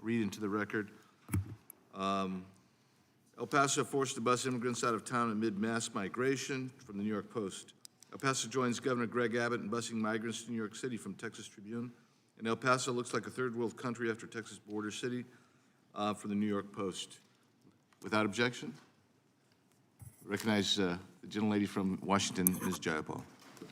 read into the record. El Paso forced to bus immigrants out of town amid mass migration, from the New York Post. El Paso joins Governor Greg Abbott in busing migrants to New York City, from Texas Tribune. And El Paso looks like a third world country after Texas border city, from the New York Post. Without objection, I recognize the gentlelady from Washington, Ms. Jayapal.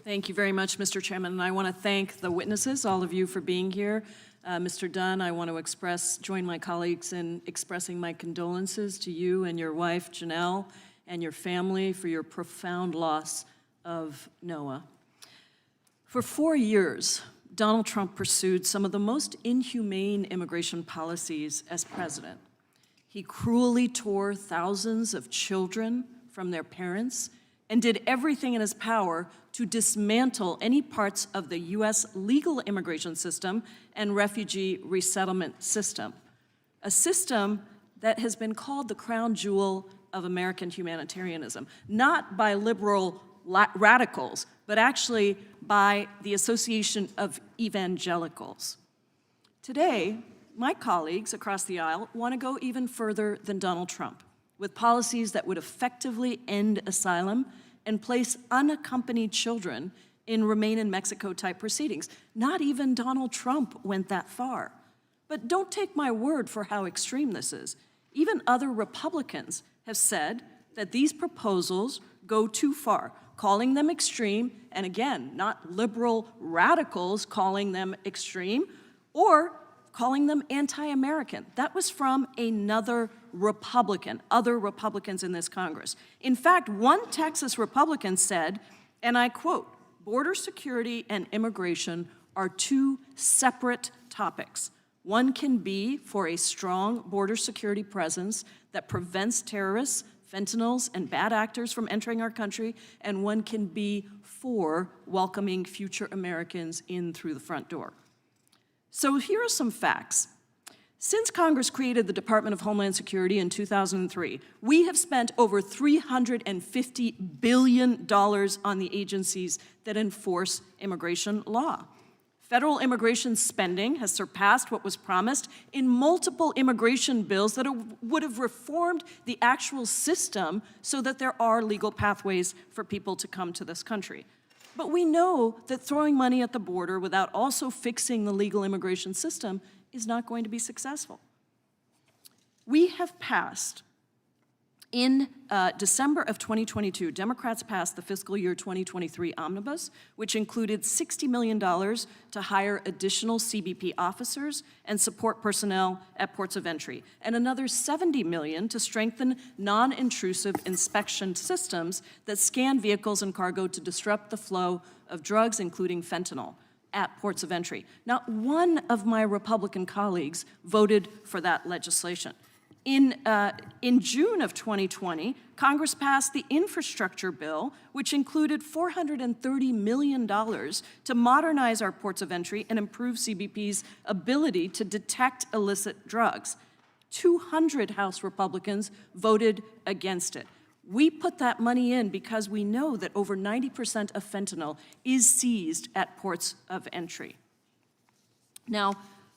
Thank you very much, Mr. Chairman, and I want to thank the witnesses, all of you, for being here. Mr. Dunn, I want to join my colleagues in expressing my condolences to you and your wife, Janelle, and your family for your profound loss of Noah. For 4 years, Donald Trump pursued some of the most inhumane immigration policies as president. He cruelly tore thousands of children from their parents and did everything in his power to dismantle any parts of the U.S. legal immigration system and refugee resettlement system, a system that has been called the crown jewel of American humanitarianism, not by liberal radicals, but actually by the Association of Evangelicals. Today, my colleagues across the aisle want to go even further than Donald Trump, with policies that would effectively end asylum and place unaccompanied children in Remain in Mexico-type proceedings. Not even Donald Trump went that far. But don't take my word for how extreme this is. Even other Republicans have said that these proposals go too far, calling them extreme, and again, not liberal radicals calling them extreme, or calling them anti-American. That was from another Republican, other Republicans in this Congress. In fact, one Texas Republican said, and I quote, "Border security and immigration are two separate topics. One can be for a strong border security presence that prevents terrorists, fentanyls, and bad actors from entering our country, and one can be for welcoming future Americans in through the front door." So here are some facts. Since Congress created the Department of Homeland Security in 2003, we have spent over $350 billion on the agencies that enforce immigration law. Federal immigration spending has surpassed what was promised in multiple immigration bills that would have reformed the actual system so that there are legal pathways for people to come to this country. But we know that throwing money at the border without also fixing the legal immigration system is not going to be successful. We have passed, in December of 2022, Democrats passed the fiscal year 2023 omnibus, which included $60 million to hire additional CBP officers and support personnel at ports of entry, and another $70 million to strengthen non-intrusive inspection systems that scan vehicles and cargo to disrupt the flow of drugs, including fentanyl, at ports of entry. Not one of my Republican colleagues voted for that legislation. In June of 2020, Congress passed the infrastructure bill, which included $430 million to modernize our ports of entry and improve CBP's ability to detect illicit drugs. 200 House Republicans voted against it. We put that money in because we know that over 90% of fentanyl is seized at ports of entry. Now,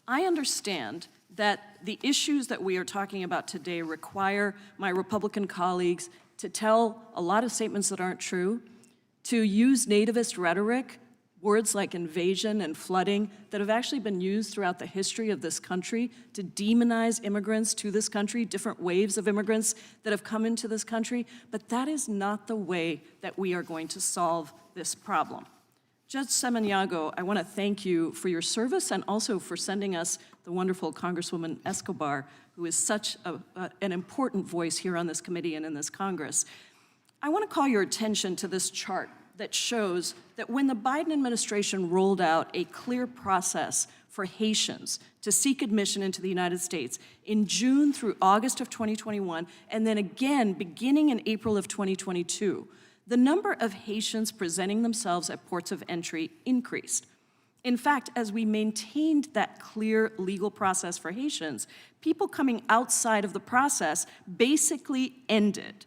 I understand that the issues that we are talking about today require my Republican colleagues to tell a lot of statements that aren't true, to use nativist rhetoric, words like invasion and flooding that have actually been used throughout the history of this country to demonize immigrants to this country, different waves of immigrants that have come into this country, but that is not the way that we are going to solve this problem. Judge Semeniago, I want to thank you for your service and also for sending us the wonderful Congresswoman Escobar, who is such an important voice here on this committee and in this Congress. I want to call your attention to this chart that shows that when the Biden administration rolled out a clear process for Haitians to seek admission into the United States in June through August of 2021, and then again beginning in April of 2022, the number of Haitians presenting themselves at ports of entry increased. In fact, as we maintained that clear legal process for Haitians, people coming outside of the process basically ended.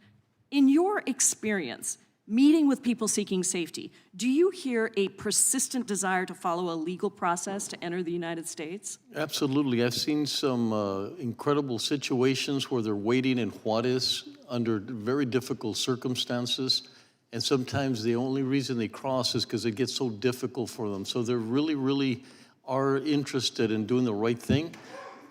In your experience, meeting with people seeking safety. Do you hear a persistent desire to follow a legal process to enter the United States? Absolutely. I've seen some incredible situations where they're waiting in Juarez under very difficult circumstances, and sometimes the only reason they cross is because it gets so difficult for them. So they really are interested in doing the right thing.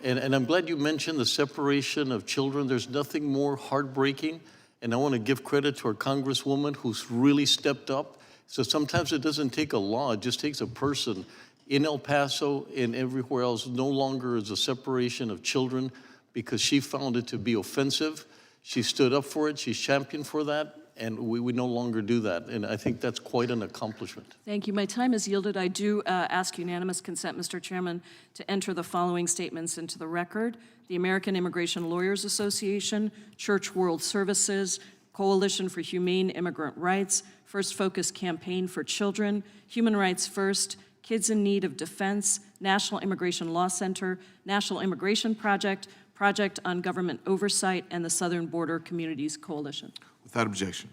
And I'm glad you mentioned the separation of children. There's nothing more heartbreaking. And I want to give credit to our Congresswoman who's really stepped up. So sometimes it doesn't take a law, it just takes a person. In El Paso and everywhere else, no longer is a separation of children because she found it to be offensive. She stood up for it, she's championed for that, and we no longer do that. And I think that's quite an accomplishment. Thank you. My time is yielded. I do ask unanimous consent, Mr. Chairman, to enter the following statements into the record. The American Immigration Lawyers Association, Church World Services, Coalition for Humane Immigrant Rights, First Focus Campaign for Children, Human Rights First, Kids in Need of Defense, National Immigration Law Center, National Immigration Project, Project on Government Oversight, and the Southern Border Communities Coalition. Without objection.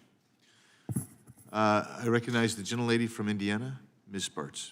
I recognize the gentlelady from Indiana, Ms. Sparts.